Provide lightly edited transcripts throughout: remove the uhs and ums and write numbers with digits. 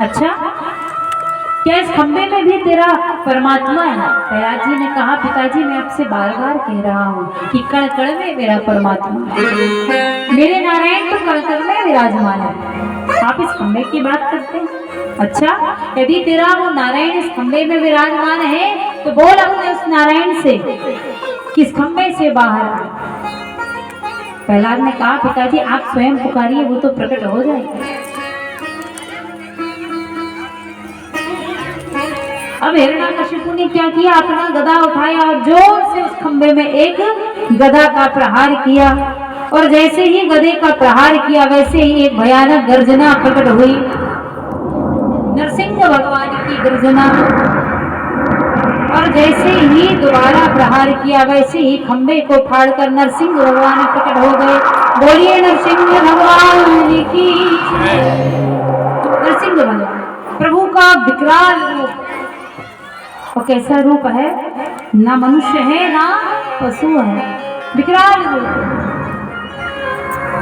अच्छा, क्या इस खंबे में भी तेरा परमात्मा है? प्रहलाद जी ने कहा, पिताजी मैं आपसे बार बार कह रहा हूँ कि कण कण में मेरा परमात्मा है, मेरे नारायण तो कण कण में विराजमान है, आप इस खंबे की बात करते हैं? अच्छा, यदि तेरा वो नारायण इस खंबे में विराजमान है तो बोल अपने उस नारायण से किस खंबे से बाहर आए। प्रहलाद ने कहा, पिताजी आप स्वयं पुकारिए, वो तो प्रकट हो जाएगा। अब हिरण्यकशिपु ने क्या किया, अपना गदा उठाया और जोर से उस खंबे में एक गदा का प्रहार किया, और जैसे ही गदे का प्रहार किया वैसे ही एक भयानक गर्जना प्रकट हुई, नरसिंह भगवान की गर्जना। और जैसे ही दोबारा प्रहार किया वैसे ही खंबे को फाड़कर नरसिंह भगवान प्रकट हो गए। बोलिए नरसिंह भगवान की। नरसिंह भगवान प्रभु का विकराल रूप, और कैसा रूप है, ना मनुष्य है ना पशु है, विकराल रूप,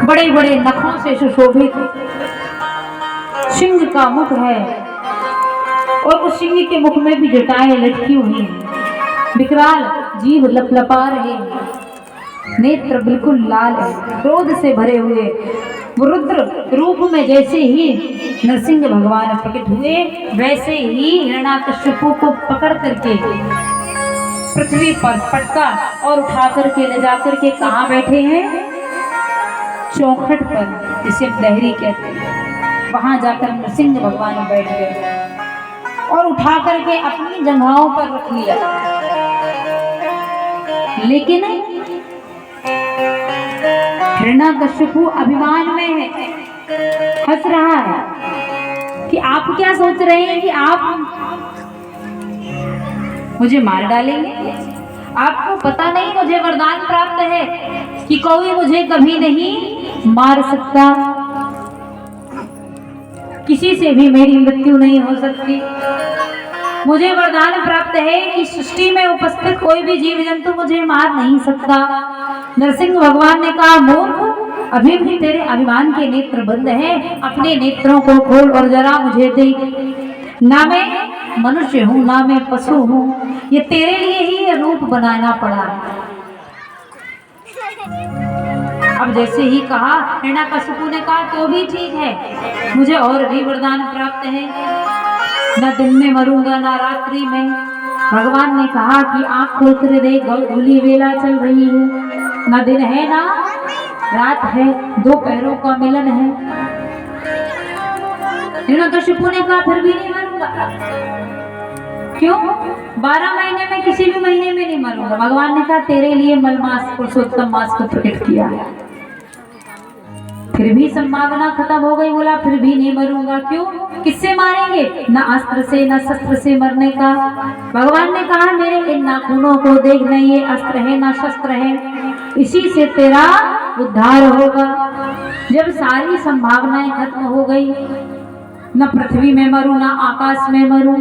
बड़े बड़े नखों से सुशोभित, सिंह का मुख है और उस सिंह के मुख में भी जटाएं लटकी हुई हैं, विकराल जीभ लपलपा रहे, नेत्र बिल्कुल लाल है, क्रोध से भरे हुए। वो रुद्र रूप में जैसे ही नरसिंह भगवान प्रकट हुए वैसे ही हिरण्यकशिपु को पकड़ करके पृथ्वी पर पटका और उठा करके ले जाकर के कहाँ बैठे हैं, चौखट पर, जिसे लहरी कहते हैं, वहां जाकर नरसिंह भगवान बैठ गए और उठा करके अपनी जंघाओं पर रख लिया। लेकिन हिरण्यकशिपु अभिमान में है, हंस रहा है कि आप क्या सोच रहे हैं कि आप मुझे मार डालेंगे, आपको पता नहीं मुझे वरदान प्राप्त है कि कोई मुझे कभी नहीं मार सकता, किसी से भी मेरी मृत्यु नहीं हो सकती, मुझे वरदान प्राप्त है कि सृष्टि में उपस्थित कोई भी जीव जंतु मुझे मार नहीं सकता। नरसिंह भगवान ने कहा, मूर्ख, अभी भी तेरे अभिमान के नेत्र बंद हैं, अपने नेत्रों को खोल और जरा मुझे देख, ना मैं मनुष्य हूँ ना मैं पशु हूँ, ये तेरे लिए ही ये रूप बनाना पड़ा। अब जैसे ही कहा, हिरण्यकशिपु ने कहा, तो भी ठीक है, मुझे और भी वरदान प्राप्त है, न दिन में मरूंगा ना रात्रि में। भगवान ने कहा कि आंख खोल कर देख, गोली वेला चल रही है, न दिन है ना रात है, दो पैरों का मिलन है। हिरण्यकशिपु ने कहा, फिर भी नहीं मरूंगा। क्यों? 12 महीने में किसी भी महीने में नहीं मरूंगा। भगवान ने कहा, तेरे लिए मलमास पुरुषोत्तम मास को प्रकट किया है। फिर भी संभावना खत्म हो गई, बोला फिर भी नहीं मरूंगा। क्यों? किससे मारेंगे? न अस्त्र से न शस्त्र से मरने का। भगवान ने कहा, मेरे इन नाखूनों को देख, न ये अस्त्र है न शस्त्र है, इसी से तेरा उद्धार होगा। जब सारी संभावनाएं खत्म हो गई, न पृथ्वी में मरूं न आकाश में मरूं,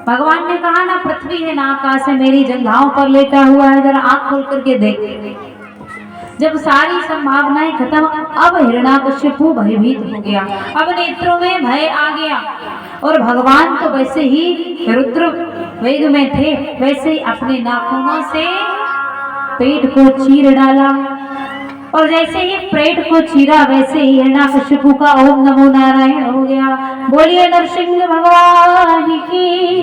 भगवान ने कहा, ना पृथ्वी है ना आकाश है, मेरी जंघाओं पर लेटा हुआ है, जरा आंख खोल करके देख। जब सारी संभावनाएं खत्म, अब हिरण्यकशिपु भयभीत हो गया, अब नेत्रों में भय आ गया, और भगवान तो वैसे ही रुद्र वेग में थे, वैसे ही अपने नाखूनों से पेट को चीर डाला, और जैसे ही पेट को चीरा वैसे ही हिरण्यकशिपु का ओम नमो नारायण हो गया। बोलिए नरसिंह भगवान की।